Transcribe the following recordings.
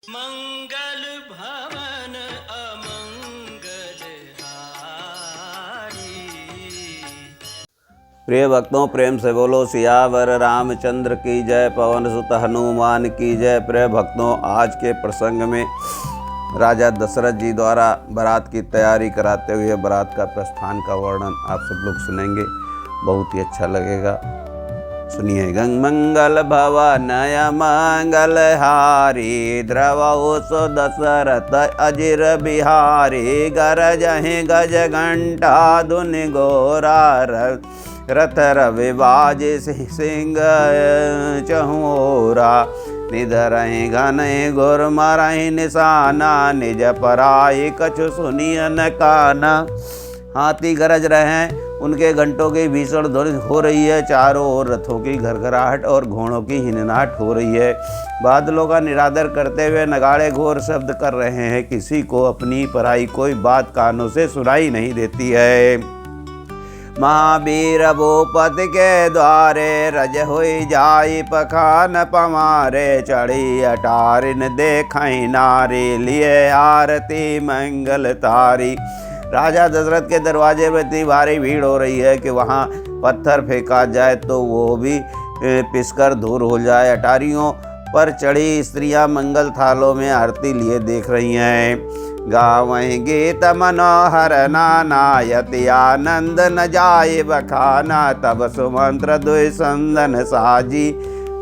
मंगल भवन अमंगल हारी। प्रिय भक्तों, प्रेम से बोलो सियावर रामचंद्र की जय, पवन सुत हनुमान की जय। प्रिय भक्तों, आज के प्रसंग में राजा दशरथ जी द्वारा बारात की तैयारी कराते हुए बारात का प्रस्थान का वर्णन आप सब लोग सुनेंगे, बहुत ही अच्छा लगेगा। सुनिए। गंग मंगल भवनय मंगल हारी, द्रवौ सो दशरथ अजिर बिहारी। गरजहि गज घंटा धुनि घोरा, रथ रवि बाज सिंह चहुरा। निधरहि घनहि घुर मरहि निशाना, निज पराई कछु सुनिय न काना। हाथी गरज रहे हैं, उनके घंटों की भीषण ध्वनि हो रही है। चारों ओर रथों की घरघराहट और घोड़ों की हिननाहट हो रही है। बादलों का निरादर करते हुए नगाड़े घोर शब्द कर रहे हैं। किसी को अपनी पराई कोई बात कानों से सुनाई नहीं देती है। महावीर भूपति के द्वारे, रज हुई जाई पखान पमारे। चढ़ी अटारिन देखई नारी, लिए आरती मंगल तारी। राजा दशरथ के दरवाजे में इतनी भारी भीड़ हो रही है कि वहाँ पत्थर फेंका जाए तो वो भी पिसकर दूर हो जाए। अटारियों पर चढ़ी स्त्रियां मंगल थालों में आरती लिए देख रही हैं। गावहीं गीत मनोहर नाना, यति आनंद न जाए बखाना। तब सुमंत्र दुई संदन साजी,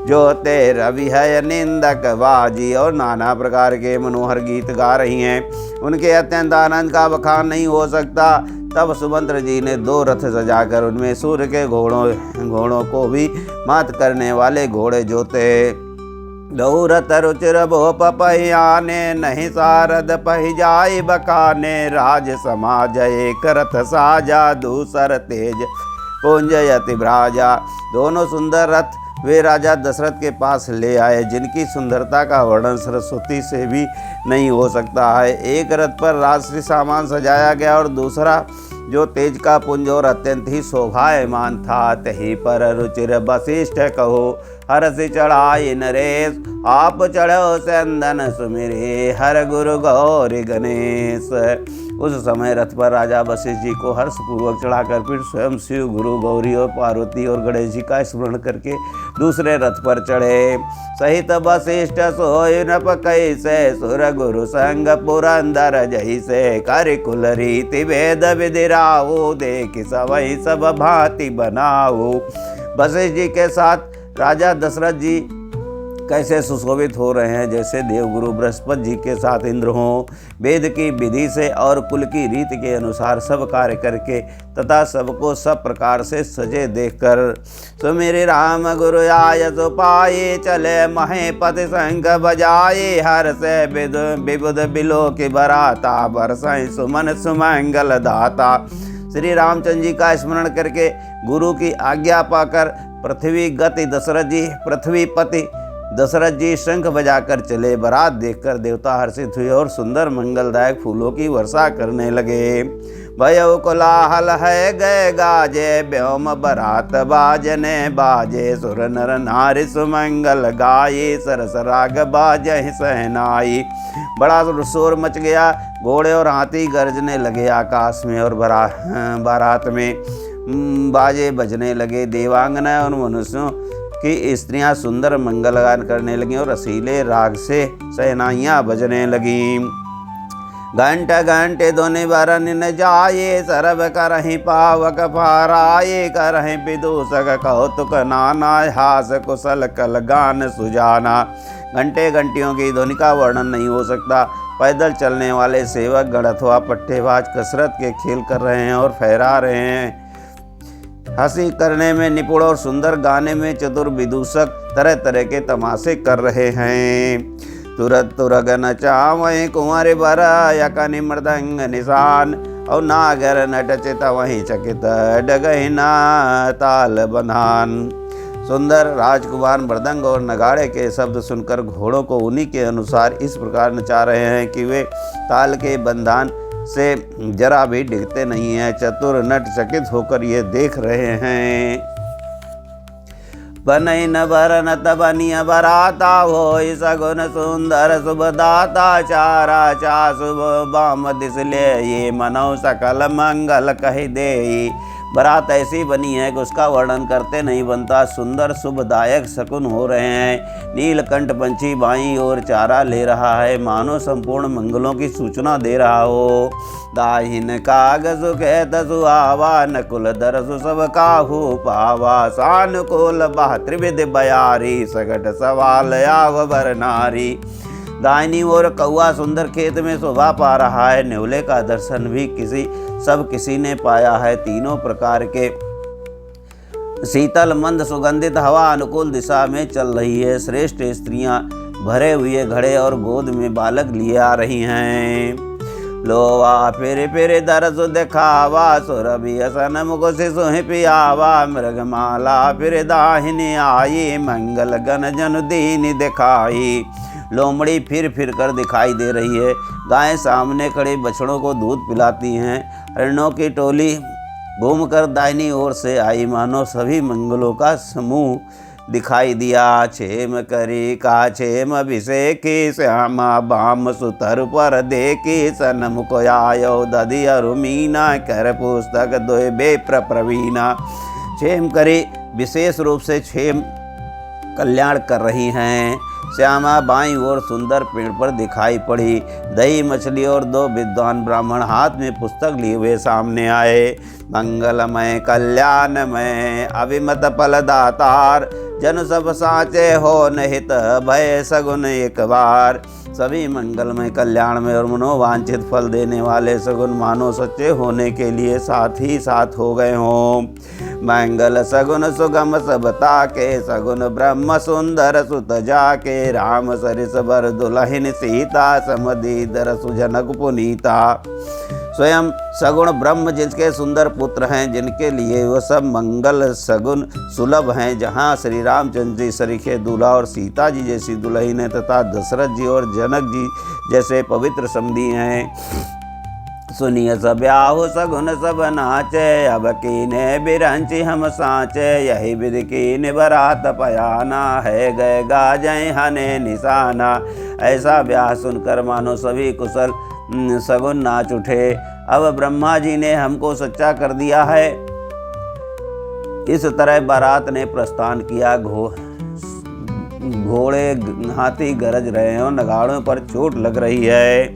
जो ते रवि है निंदक बाजी। और नाना प्रकार के मनोहर गीत गा रही हैं। उनके अत्यंत आनंद का बखान नहीं हो सकता। तब सुमंत्र जी ने 2 रथ सजाकर उनमें सूर्य के घोड़ों को भी मात करने वाले घोड़े जोते। दो रथ रुचिर भोप पहियाने, नहीं सारद पहि जाय बकाने। राज समाज एक रथ साजा, दूसर तेज पुंजयति भ्राजा। दोनों सुंदर रथ वे राजा दशरथ के पास ले आए, जिनकी सुंदरता का वर्णन सरस्वती से भी नहीं हो सकता है। एक रथ पर राजसी सामान सजाया गया और दूसरा जो तेज का पुंज और अत्यंत ही शोभायमान था। तही पर रुचिर वशिष्ठ कहो, हरसि चढ़ाई नरेश। आप चढ़ो चंदन सुमिरे, हर गुरु गौरी गणेश। उस समय रथ पर राजा वशिष्ठ जी को हर्षपूर्वक चढ़ाकर फिर स्वयं शिव, गुरु, गौरी और पार्वती और गणेश जी का स्मरण करके दूसरे रथ पर चढ़े। सहित वशिष्ठ सोई नप कैसे, सुर गुरु संग पुरंदर जैसे। कर कुल रीति वेद विदिराऊ, देख सवै सब भांति बनाऊ। वशिष्ठ जी के साथ राजा दशरथ जी कैसे सुशोभित हो रहे हैं, जैसे देवगुरु बृहस्पति जी के साथ इंद्र हों। वेद की विधि से और कुल की रीति के अनुसार सब कार्य करके तथा सबको सब प्रकार से सजे देखकर। सुमिरि राम गुरु आय सो पाए, चले महेपति शंख बजाए। हर से विबुध बिलो की बराता, बरसाई सुमन सुमंगल दाता। श्री रामचंद्र जी का स्मरण करके गुरु की आज्ञा पाकर पृथ्वीपति दशरथ जी शंख बजाकर चले। बारात देखकर देवता हर्षित हुए और सुंदर मंगलदायक फूलों की वर्षा करने लगे। भयो कोलाहल है गए गाजे, व्योम बारात बाजने बाजे। सुर नर नारी सुमंगल गाये, सरस राग बाजे सहनाई। बड़ा शोर मच गया, घोड़े और हाथी गरजने लगे आकाश में और बारात में बाजे बजने लगे। देवांगना और मनुष्यों कि स्त्रियां सुंदर मंगलगान करने लगीं और रसीले राग से सहनाइयाँ बजने लगीं। घंटे घंटे ध्वनि बरन न जाए, सरब करहि पावक फाराए। करहि विदूषक कौतुक नाना, हास कुशल कल गान सुजाना। घंटे घंटियों की ध्वनि का वर्णन नहीं हो सकता। पैदल चलने वाले सेवक गण अथवा पट्टेबाज कसरत के खेल कर रहे हैं और फहरा रहे हैं। हंसी करने में निपुण और सुंदर गाने में चतुर विदूषक तरह तरह के तमाशे कर रहे हैं। तुरत तुरग नचावहीं कुंवर बरा, यकनि मृदंग निशान। और नागर नट चित वहीं चकित, डगहि ना ताल बंधान। सुंदर राजकुमार मृदंग और नगाड़े के शब्द सुनकर घोड़ों को उन्हीं के अनुसार इस प्रकार नचा रहे हैं कि वे ताल के बंधान से जरा भी डिगते नहीं हैं। चतुर नट चकित होकर ये देख रहे हैं। बनई न बरनत बनिया बराता होई सगुन सुंदर शुभदाता चारा चा शुभ बाम दिसले ये मनौ सकल मंगल कहि देई। बारात ऐसी बनी है कि उसका वर्णन करते नहीं बनता। सुंदर शुभदायक शकुन हो रहे हैं। नीलकंठ पंछी बाईं ओर चारा ले रहा है, मानो संपूर्ण मंगलों की सूचना दे रहा हो। दाहिन कागज कहत सुहावा नकुल दरसु सब काहू पावा। सानुकूल बाह त्रिविध बयारी सकट सवाल आव बर नारी। दाहिनी ओर कौआ सुंदर खेत में शोभा पा रहा है। नेवले का दर्शन भी किसी ने पाया है। तीनों प्रकार के शीतल मंद सुगंधित हवा अनुकूल दिशा में चल रही है। श्रेष्ठ स्त्रियां भरे हुए घड़े और गोद में बालक लिए आ रही हैं। लोवा फिर फिर दरस दिखावा सुरभि असन मुख शिशु पियावा। मृगमाला फिर दाहिनी आई मंगल गण जन दीन दिखाई। लोमड़ी फिर फिर कर दिखाई दे रही है। गायें सामने खड़े बछड़ों को दूध पिलाती हैं। हरणों की टोली घूमकर दाहिनी ओर से आई, मानो सभी मंगलों का समूह दिखाई दिया। छेम करी का छेम अभिषेकी श्यामा बाम सुतर पर देखी। सनम को आयो दधि अरुमीना कर पुस्तक दोय बेप्र प्रवीणा। छेम करी विशेष रूप से छेम कल्याण कर रही हैं। श्यामा बाईं ओर सुंदर पेड़ पर दिखाई पड़ी। दही मछली और दो विद्वान ब्राह्मण हाथ में पुस्तक लिए हुए सामने आए। मंगलमय कल्याणमय अभिमत फलदातार जन सब साचे हो निहित भय सगुन एक बार। सभी मंगलमय कल्याण में और मनोवांछित फल देने वाले सगुन मानो सच्चे होने के लिए साथ ही साथ हो गए हों। मंगल सगुन सुगम सबता के सगुन ब्रह्म सुंदर सुत जाके। राम सरिस बर दुलहिन सीता समधि दर सुजनक पुनीता। स्वयं सगुण ब्रह्म जिसके सुंदर पुत्र हैं, जिनके लिए वह सब मंगल सगुन सुलभ हैं। जहाँ श्री रामचंद्र जी सरीखे दूल्हा और सीता जी जैसी दुल्हन है तथा दशरथ जी और जनक जी जैसे पवित्र समधी हैं। सुनिय सब ब्याहु सगुन सब नाचे। अब कीने बिरंची हम साँचे। यही विधि कीन बरात पयाना है गए गाजय हने निशाना। ऐसा ब्याह सुनकर मानो सभी कुशल सगुन नाच उठे। अब ब्रह्मा जी ने हमको सच्चा कर दिया है। इस तरह बारात ने प्रस्थान किया। घोड़े हाथी गरज रहे हैं और नगाड़ों पर चोट लग रही है।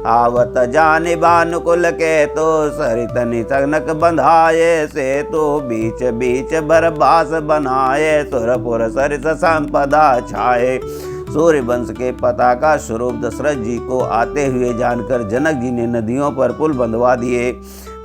आवत जाने बानुकुल के तो सरित नितनक बंधाए से तो बीच बीच बरबास बनाए। सुरपुर सरित संपदा छाए। सूर्य वंश के पताका स्वरूप दशरथ जी को आते हुए जानकर जनक जी ने नदियों पर पुल बंधवा दिए।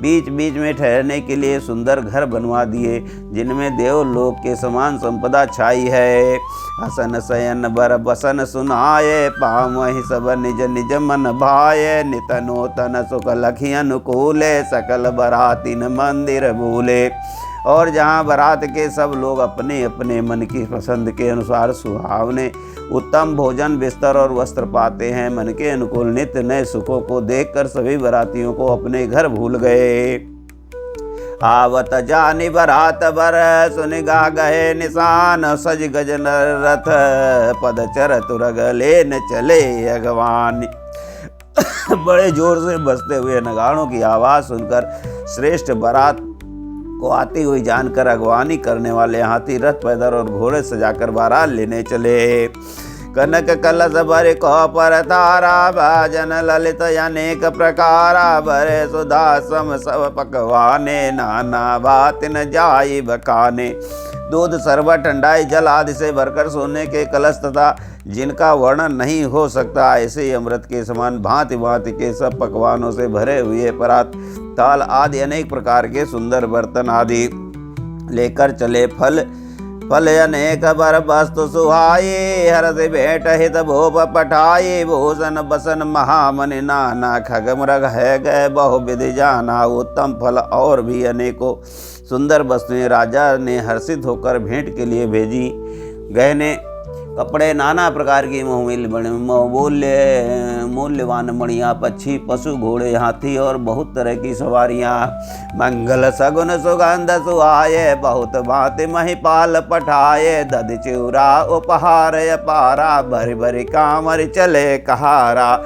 बीच बीच में ठहरने के लिए सुंदर घर बनवा दिए, जिनमें देवलोक के समान संपदा छाई है। हसन शयन बर बसन सुनाए। पावहि सब निज निज मन भाये। नित नूतन सुख लखि अनुकूले। सकल बरातिन मंदिर भूले। और जहाँ बारात के सब लोग अपने अपने मन की पसंद के अनुसार सुहावने उत्तम भोजन बिस्तर और वस्त्र पाते हैं, मन के अनुकूल नित्य नए सुखों को देखकर सभी बारातियों को अपने घर भूल गए। आवत जानी बारात बर सुनिगा गए निशान। सज गज रथ पद चर तुरग लेन चले अगवान। बड़े जोर से बजते हुए नगाड़ों की आवाज़ सुनकर श्रेष्ठ बारात को आती हुई जानकर अगवानी करने वाले हाथी रथ पैदल और घोड़े सजाकर बारात लेने चले। कनक कलश भर को पर तारा। भाजन ललित अनेक प्रकारा। भरे सुधा सम सब पकवाने। नाना बात न जाई बकाने। दूध शरबत ठंडाई जल आदि से भरकर सोने के कलश तथा जिनका वर्णन नहीं हो सकता, ऐसे ही अमृत के समान भांति भांति के सब पकवानों से भरे हुए परात ताल आदि अनेक प्रकार के सुंदर बर्तन आदि लेकर चले। फल अनेक बर वस्तु सुहाये। हरस भेंट हित भोप पठाये। भूषण बसन महामनि नाना। खग मृग है गए बहु विधि जाना। उत्तम फल और भी अनेकों सुंदर वस्तुएं राजा ने हर्षित होकर भेंट के लिए भेजी। गहने कपड़े नाना प्रकार की मूल्यवान मणियाँ, पक्षी, पशु, घोड़े, हाथी और बहुत तरह की सवारियाँ। मंगल सगुन सुगंध सुहाये, बहुत भांति महिपाल पठाए। दधि चिउरा उपहार अपारा, भरी भरी कामर चले कहारा।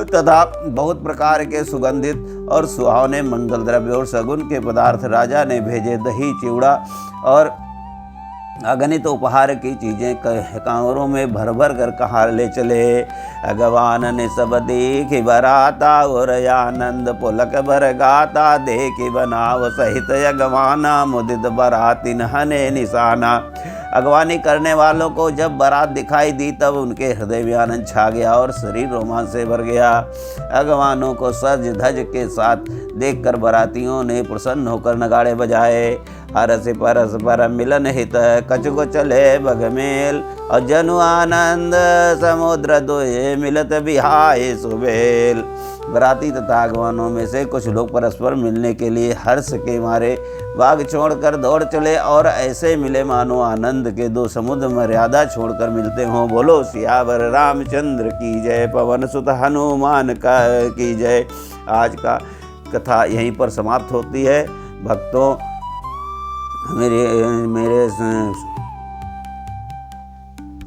तथा बहुत प्रकार के सुगंधित और सुहावने मंगल द्रव्य और सगुन के पदार्थ राजा ने भेजे। दही, चिवड़ा और अगणित उपहार की चीज़ें कांवरों में भर भर कर कहार ले चले। अगवान ने सब देखी बराता, और आनंद पुलक भर गाता। देखी बनाव सहित अगवाना, मुदित बराती नहने निशाना। अगवानी करने वालों को जब बारात दिखाई दी तब उनके हृदय में आनंद छा गया और शरीर रोमांच से भर गया। अगवानों को सज धज के साथ देखकर बारातियों ने प्रसन्न होकर नगाड़े बजाए। हरस परस पर मिलन हित, कछु चले बगमेल। और जनु आनंद समुद्र दोए, मिलत बिहाए सुबेल। बराती तथा अगवानों में से कुछ लोग परस्पर मिलने के लिए हर्ष के मारे बाग छोड़कर दौड़ चले और ऐसे मिले मानो आनंद के दो समुद्र मर्यादा छोड़कर मिलते हों। बोलो सियावर रामचंद्र की जय, पवन सुत हनुमान का की जय। आज का कथा यहीं पर समाप्त होती है। भक्तों, मेरे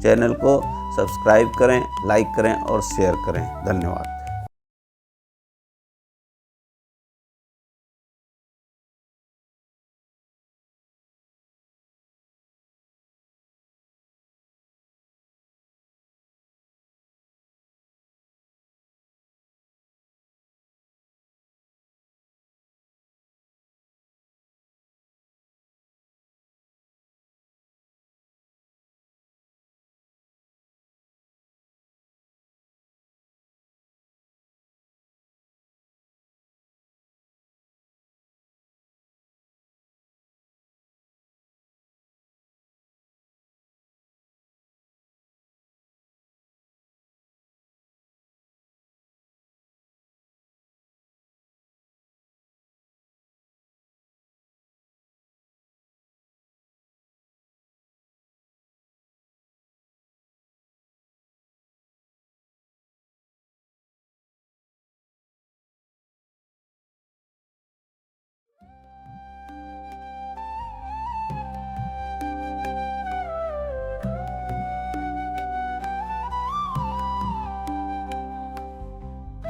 चैनल को सब्सक्राइब करें, लाइक करें और शेयर करें। धन्यवाद।